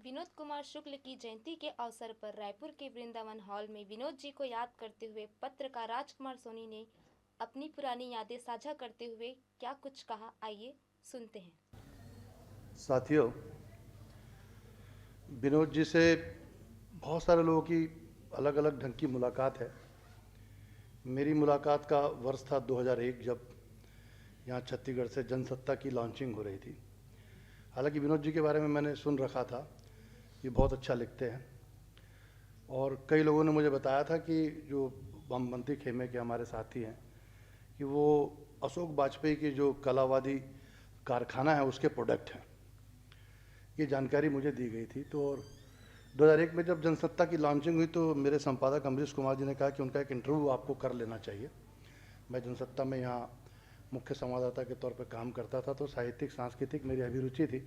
विनोद कुमार शुक्ल की जयंती के अवसर पर रायपुर के वृंदावन हॉल में विनोद जी को याद करते हुए पत्रकार राजकुमार सोनी ने अपनी पुरानी यादें साझा करते हुए क्या कुछ कहा, आइए सुनते हैं। साथियों, विनोद जी से बहुत सारे लोगों की अलग अलग ढंग की मुलाकात है। मेरी मुलाकात का वर्ष था 2001, जब यहाँ छत्तीसगढ़ से जनसत्ता की लॉन्चिंग हो रही थी। हालांकि विनोद जी के बारे में मैंने सुन रखा था कि बहुत अच्छा लिखते हैं, और कई लोगों ने मुझे बताया था कि जो वामपंथी खेमे के हमारे साथी हैं कि वो अशोक वाजपेयी की जो कलावादी कारखाना है उसके प्रोडक्ट हैं। ये जानकारी मुझे दी गई थी। तो 2001 में जब जनसत्ता की लॉन्चिंग हुई तो मेरे संपादक अमरीश कुमार जी ने कहा कि उनका एक इंटरव्यू आपको कर लेना चाहिए। मैं जनसत्ता में यहाँ मुख्य संवाददाता के तौर पर काम करता था, तो साहित्यिक सांस्कृतिक मेरी अभिरुचि थी।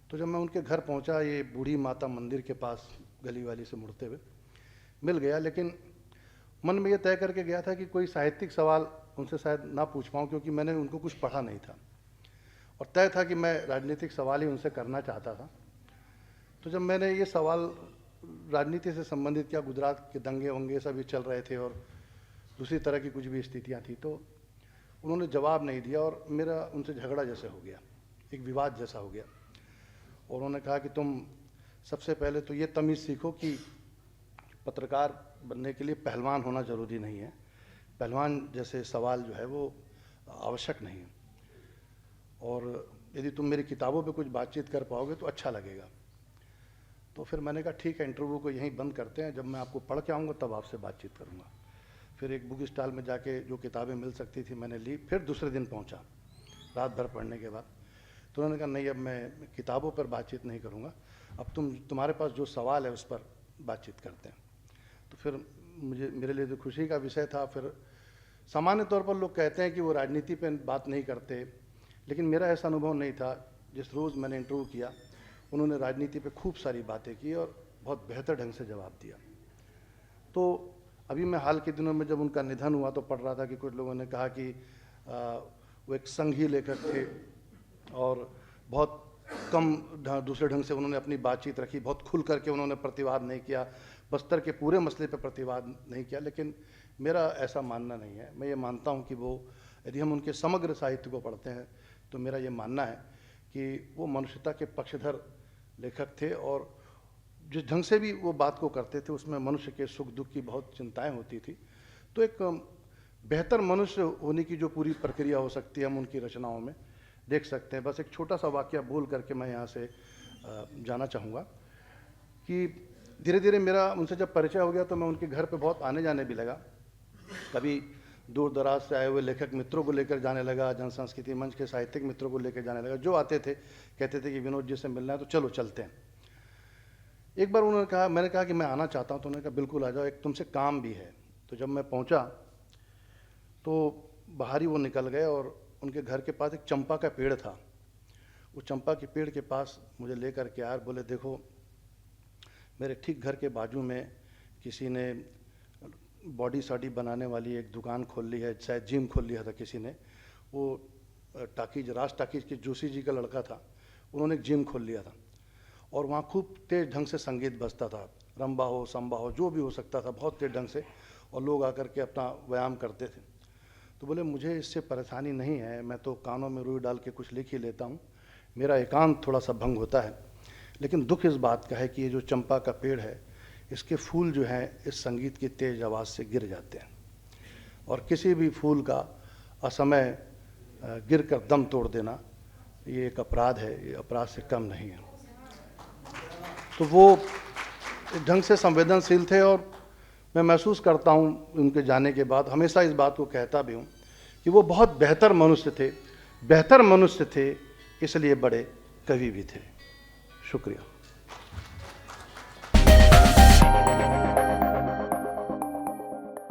तो जब मैं उनके घर पहुँचा, ये बूढ़ी माता मंदिर के पास गली वाली से मुड़ते हुए मिल गया, लेकिन मन में ये तय करके गया था कि कोई साहित्यिक सवाल उनसे शायद ना पूछ पाऊँ, क्योंकि मैंने उनको कुछ पढ़ा नहीं था, और तय था कि मैं राजनीतिक सवाल ही उनसे करना चाहता था। तो जब मैंने ये सवाल राजनीति से संबंधित किया, गुजरात के दंगे वंगे सभी चल रहे थे और दूसरी तरह की कुछ भी स्थितियाँ थी, तो उन्होंने जवाब नहीं दिया और मेरा उनसे झगड़ा जैसे हो गया, एक विवाद जैसा हो गया। और उन्होंने कहा कि तुम सबसे पहले तो ये तमीज़ सीखो कि पत्रकार बनने के लिए पहलवान होना ज़रूरी नहीं है, पहलवान जैसे सवाल जो है वो आवश्यक नहीं है, और यदि तुम मेरी किताबों पे कुछ बातचीत कर पाओगे तो अच्छा लगेगा। तो फिर मैंने कहा ठीक है, इंटरव्यू को यहीं बंद करते हैं, जब मैं आपको पढ़ के आऊँगा तब आपसे बातचीत करूँगा। फिर एक बुक स्टॉल में जाके जो किताबें मिल सकती थी मैंने ली। फिर दूसरे दिन पहुँचा रात भर पढ़ने के बाद। तो उन्होंने कहा नहीं, अब मैं किताबों पर बातचीत नहीं करूँगा, अब तुम्हारे पास जो सवाल है उस पर बातचीत करते हैं। तो फिर मेरे लिए तो खुशी का विषय था। फिर सामान्य तौर पर लोग कहते हैं कि वो राजनीति पर बात नहीं करते, लेकिन मेरा ऐसा अनुभव नहीं था। जिस रोज़ मैंने इंटरव्यू किया उन्होंने राजनीति पे खूब सारी बातें की और बहुत बेहतर ढंग से जवाब दिया। तो अभी मैं हाल के दिनों में जब उनका निधन हुआ तो पढ़ रहा था कि कुछ लोगों ने कहा कि वो एक संघी लेखक थे और बहुत कम दूसरे ढंग से उन्होंने अपनी बातचीत रखी, बहुत खुल करके उन्होंने प्रतिवाद नहीं किया, बस्तर के पूरे मसले पर प्रतिवाद नहीं किया। लेकिन मेरा ऐसा मानना नहीं है। मैं ये मानता हूँ कि वो, यदि हम उनके समग्र साहित्य को पढ़ते हैं तो मेरा ये मानना है कि वो मनुष्यता के पक्षधर लेखक थे, और जिस ढंग से भी वो बात को करते थे उसमें मनुष्य के सुख दुख की बहुत चिंताएं होती थी। तो एक बेहतर मनुष्य होने की जो पूरी प्रक्रिया हो सकती है हम उनकी रचनाओं में देख सकते हैं। बस एक छोटा सा वाकया बोल करके मैं यहाँ से जाना चाहूँगा कि धीरे धीरे मेरा उनसे जब परिचय हो गया तो मैं उनके घर पे बहुत आने जाने भी लगा। कभी दूर दराज से आए हुए लेखक मित्रों को लेकर जाने लगा, जन संस्कृति मंच के साहित्यिक मित्रों को लेकर जाने लगा। जो आते थे कहते थे कि विनोद जी से मिलना है तो चलो चलते हैं। एक बार उन्होंने कहा, मैंने कहा कि मैं आना चाहता हूँ, तो उन्होंने कहा बिल्कुल आ जाओ, एक तुमसे काम भी है। तो जब मैं पहुँचा तो बाहर ही वो निकल गए और उनके घर के पास एक चंपा का पेड़ था। वो चंपा के पेड़ के पास मुझे लेकर के आए, बोले देखो मेरे ठीक घर के बाजू में किसी ने बॉडी शॉडी बनाने वाली एक दुकान खोल ली है, शायद जिम खोल लिया था किसी ने। वो टाकीज, राज टाकीज के जोशी जी का लड़का था, उन्होंने एक जिम खोल लिया था और वहाँ खूब तेज ढंग से संगीत बजता था, रंबा हो संबा हो जो भी हो सकता था, बहुत तेज ढंग से, और लोग आकर के अपना व्यायाम करते थे। तो बोले मुझे इससे परेशानी नहीं है, मैं तो कानों में रुई डाल के कुछ लिख ही लेता हूँ, मेरा एकांत थोड़ा सा भंग होता है, लेकिन दुख इस बात का है कि ये जो चंपा का पेड़ है इसके फूल जो हैं इस संगीत की तेज आवाज़ से गिर जाते हैं, और किसी भी फूल का असमय गिर कर दम तोड़ देना ये एक अपराध है, ये अपराध से कम नहीं है। तो वो एक ढंग से संवेदनशील थे, और मैं महसूस करता हूँ उनके जाने के बाद, हमेशा इस बात को कहता भी हूँ कि वो बहुत बेहतर मनुष्य थे, बेहतर मनुष्य थे, इसलिए बड़े कवि भी थे। शुक्रिया।